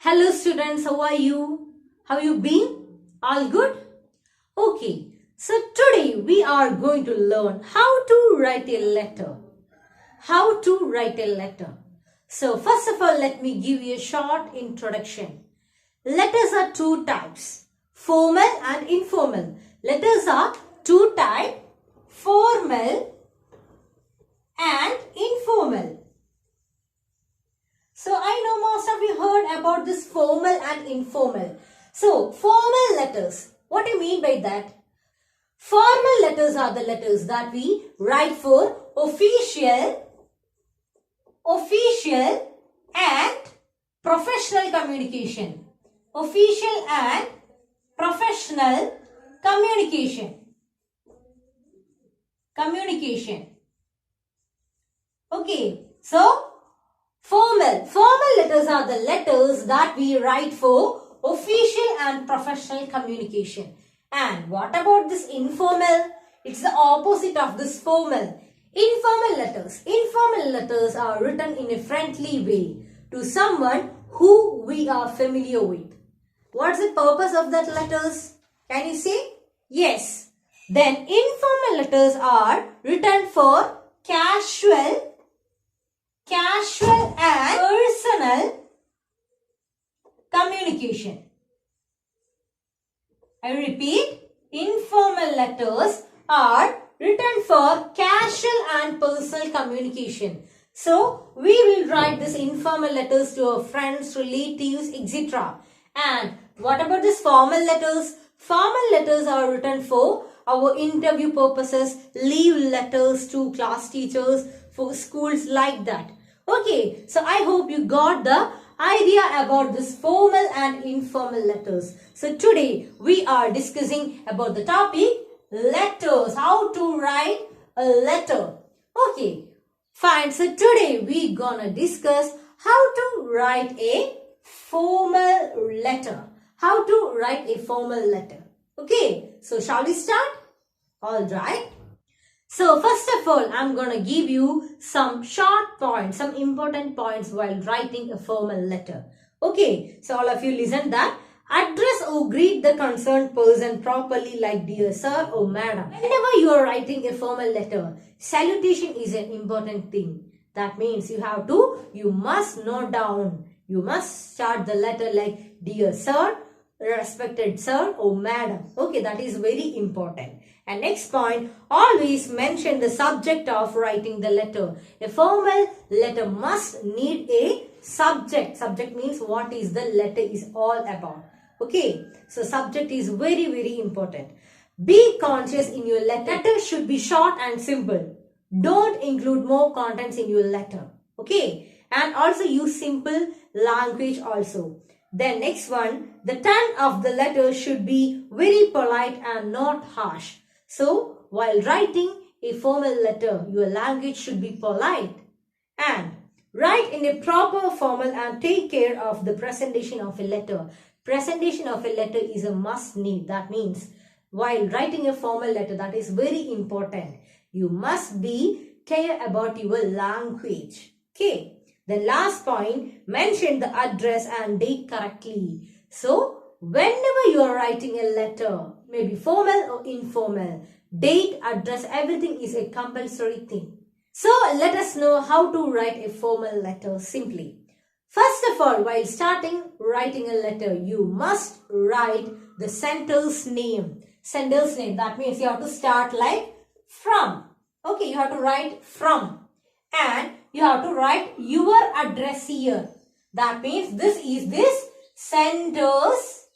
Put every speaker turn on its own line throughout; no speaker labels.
Hello students, how are you? How you been? All good? Okay, so today we are going to learn how to write a letter. How to write a letter. So first of all, let me give you a short introduction. Letters are two types, formal and informal. Letters are two types, formal and informal. So I know most of you heard about this formal and informal. So formal letters, what do you mean by that? Formal letters are the letters that we write for official and professional communication. Official and professional communication. Okay, so formal letters are the letters that we write for official and professional communication. And what about this informal? It's the opposite of this formal. Informal letters are written in a friendly way to someone who we are familiar with. What's the purpose of that letters? Can you say? Yes. Then informal letters are written for casual and personal communication. I repeat, informal letters are written for casual and personal communication. So, we will write these informal letters to our friends, relatives, etc. And what about these formal letters? Formal letters are written for our interview purposes, leave letters to class teachers, for schools like that. Okay, so I hope you got the idea about this formal and informal letters. So today we are discussing about the topic letters, how to write a letter. Okay, fine. So today we gonna discuss how to write a formal letter. How to write a formal letter. Okay, so shall we start? Alright. So first of all, I'm going to give you some short points, some important points while writing a formal letter. Okay, so all of you listen that. Address or greet the concerned person properly like dear sir or madam. Whenever you are writing a formal letter, salutation is an important thing. That means you must note down. You must start the letter like dear sir, respected sir or madam. Okay, that is very important. And next point, always mention the subject of writing the letter. A formal letter must need a subject. Subject means what is the letter is all about. Okay, so subject is very, very important. Be conscious in your letter. Letter should be short and simple. Don't include more contents in your letter. Okay, and also use simple language also. Then next one, the tone of the letter should be very polite and not harsh. So, while writing a formal letter, your language should be polite. And write in a proper formal and take care of the presentation of a letter. Presentation of a letter is a must need. That means, while writing a formal letter, that is very important. You must be care about your language. Okay. The last point, mention the address and date correctly. So, whenever you are writing a letter, maybe formal or informal, date, address, everything is a compulsory thing. So, let us know how to write a formal letter simply. First of all, while starting writing a letter, you must write the sender's name. Sender's name, that means you have to start like from. Okay, you have to write from. And you have to write your address here. That means this is this sender's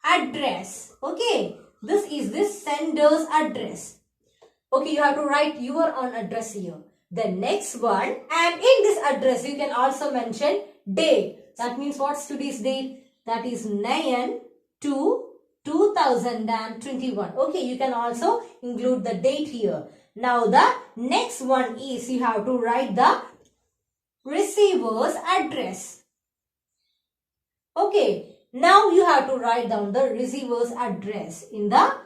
address. Okay. This is this sender's address. Okay. You have to write your own address here. The next one. And in this address you can also mention date. That means what's today's date? That is 9/2/2021. Okay. You can also include the date here. Now the next one is you have to write the receiver's address. Okay. Now you have to write down the receiver's address in the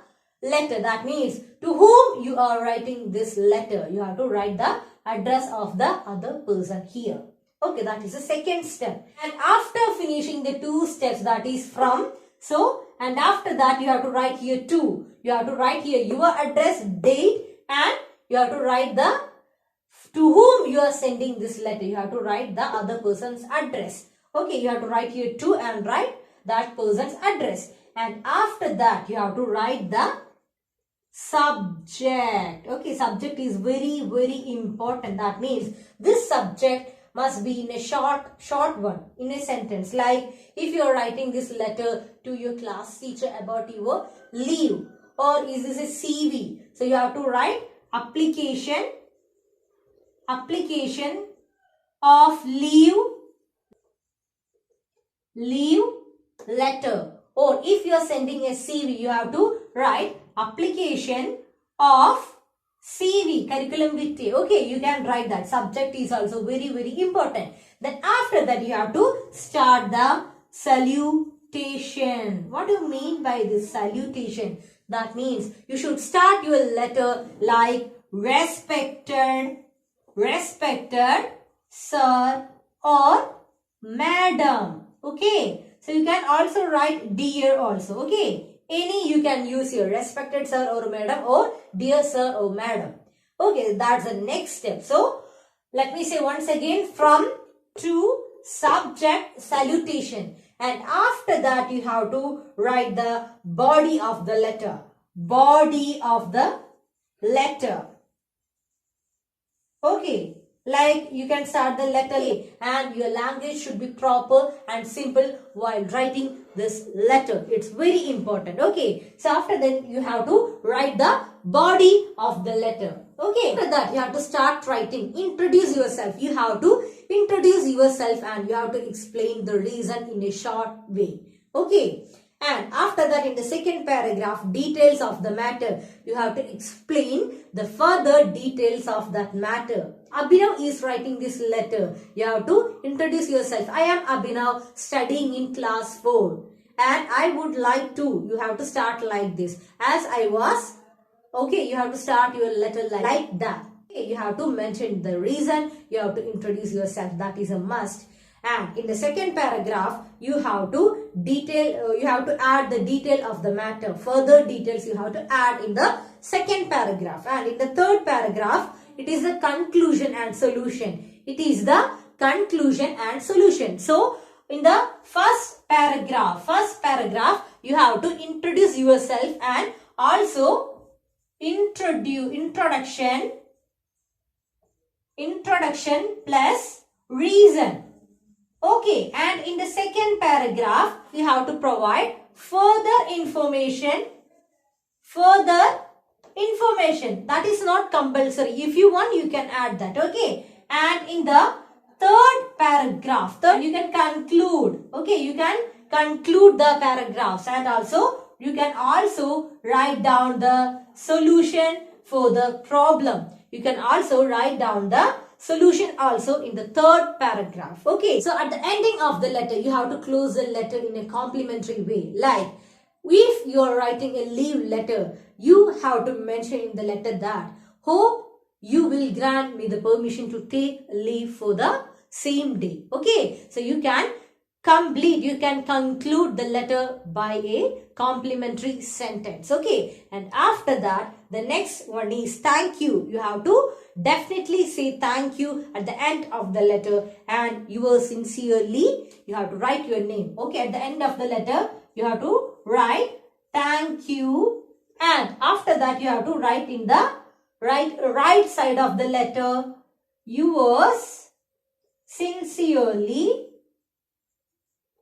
letter. That means to whom you are writing this letter. You have to write the address of the other person here. Okay, that is the second step. And after finishing finishing the 2 steps, that is from. So, and after that you have to write here to. You have to write here your address, date, and you have to write the to whom you are sending this letter. You have to write the other person's address. Okay, you have to write here to and write that person's address. And after that, you have to write the subject. Okay, subject is very, very important. That means this subject must be in a short one, in a sentence. Like if you are writing this letter to your class teacher about your leave, or is this a CV? So you have to write application of leave letter. Or if you are sending a CV, you have to write application of CV, curriculum vitae. Okay, you can write that. Subject is also very, very important. Then after that, you have to start the salutation. What do you mean by this salutation? That means you should start your letter like respected sir or madam. Okay, so you can also write dear also. Okay, any you can use here, respected sir or madam, or dear sir or madam. Okay, that's the next step. So let me say once again, from to, subject, salutation, and after that you have to write the body of the letter. Okay, like you can start the letter A, and your language should be proper and simple while writing this letter. It's very important. Okay, so after that you have to write the body of the letter. Okay, after that you have to start writing. Introduce yourself. You have to introduce yourself and you have to explain the reason in a short way. Okay, and after that in the second paragraph, details of the matter, you have to explain the further details of that matter. Abhinav is writing this letter. You have to introduce yourself. I am Abhinav, studying in class 4 and I would like to. You have to start like this. As I was. Okay, you have to start your letter like that. Okay, you have to mention the reason. You have to introduce yourself. That is a must. And in the second paragraph, you have to add the detail of the matter. Further details you have to add in the second paragraph. And in the third paragraph, it is the conclusion and solution. It is the conclusion and solution. So, in the first paragraph, you have to introduce yourself and also introduction plus reason. Okay, and in the second paragraph, you have to provide further information. That is not compulsory. If you want, you can add that. Okay, and in the third paragraph, you can conclude. Okay, you can conclude the paragraphs, and also you can also write down the solution for the problem. You can also write down the solution also in the third paragraph. Okay, so at the ending of the letter, you have to close the letter in a complimentary way. Like, if you are writing a leave letter, you have to mention in the letter that, hope you will grant me the permission to take leave for the same day. Okay, so you can conclude the letter by a complimentary sentence. Okay, and after that, the next one is thank you. You have to definitely say thank you at the end of the letter, and yours sincerely, you have to write your name. Okay, at the end of the letter, you have to write thank you, and after that, you have to write in the right side of the letter, yours sincerely.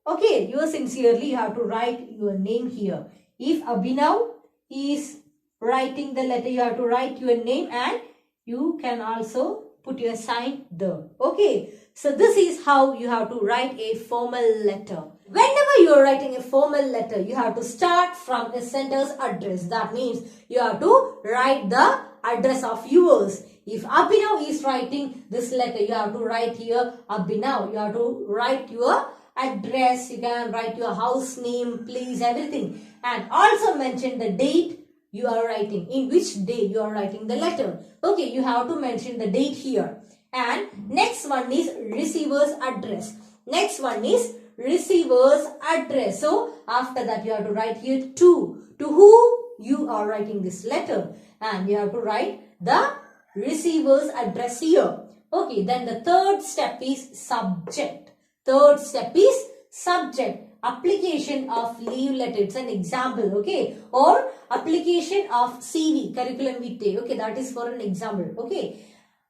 Okay, yours sincerely, you have to write your name here. If Abhinav is writing the letter, you have to write your name and you can also put your sign there. Okay, so this is how you have to write a formal letter. Whenever you are writing a formal letter, you have to start from a sender's address. That means you have to write the address of yours. If Abhinav is writing this letter, you have to write here Abhinav. You have to write your address, you can write your house name, place, everything, and also mention the date you are writing, in which day you are writing the letter. Okay, you have to mention the date here. And next one is receiver's address. Next one is receiver's address. So after that you have to write here to who you are writing this letter, and you have to write the receiver's address here. Okay, then the third step is subject. Third step is subject. Application of leave letter. It's an example, okay, or application of CV, curriculum vitae. Okay, that is for an example. Okay,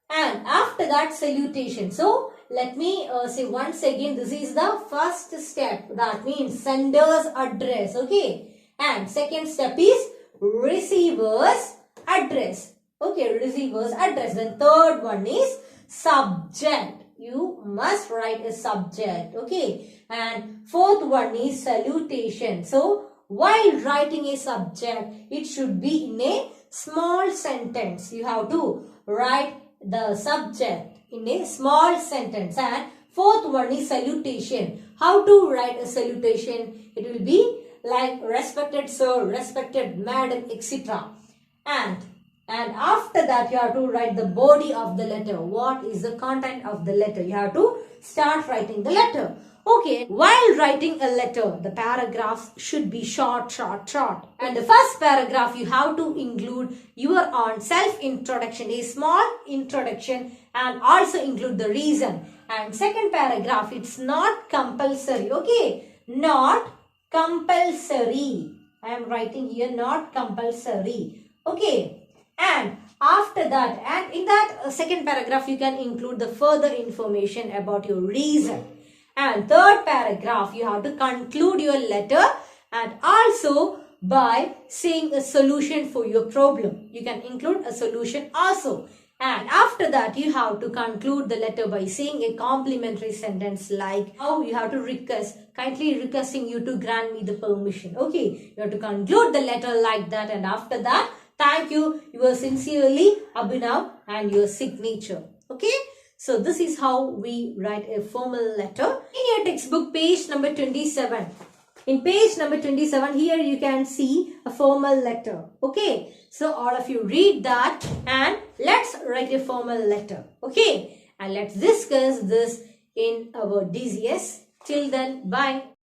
and after that salutation. So let me say once again, this is the first step, that means sender's address. Okay, and second step is receiver's address. Okay, receiver's address. Then third one is subject. You must write a subject. Okay, and fourth one is salutation. So while writing a subject, it should be in a small sentence. You have to write the subject in a small sentence. And fourth one is salutation. How to write a salutation? It will be like respected sir, respected madam, etc. And after that you have to write the body of the letter. What is the content of the letter? You have to start writing the letter. Okay, while writing a letter, the paragraphs should be short. And the first paragraph, you have to include your own self-introduction, a small introduction, and also include the reason. And second paragraph, it's not compulsory. Okay, not compulsory. I am writing here not compulsory. Okay, and after that, and in that second paragraph, you can include the further information about your reason. And third paragraph, you have to conclude your letter and also by saying a solution for your problem. You can include a solution also. And after that, you have to conclude the letter by saying a complimentary sentence like, how you have to request, kindly requesting you to grant me the permission. Okay, you have to conclude the letter like that. And after that, thank you, yours sincerely, Abhinav, and your signature. Okay. So this is how we write a formal letter. In your textbook, page number 27. In page number 27, here you can see a formal letter. Okay. So all of you read that and let's write a formal letter. Okay. And let's discuss this in our DCS. Till then, bye.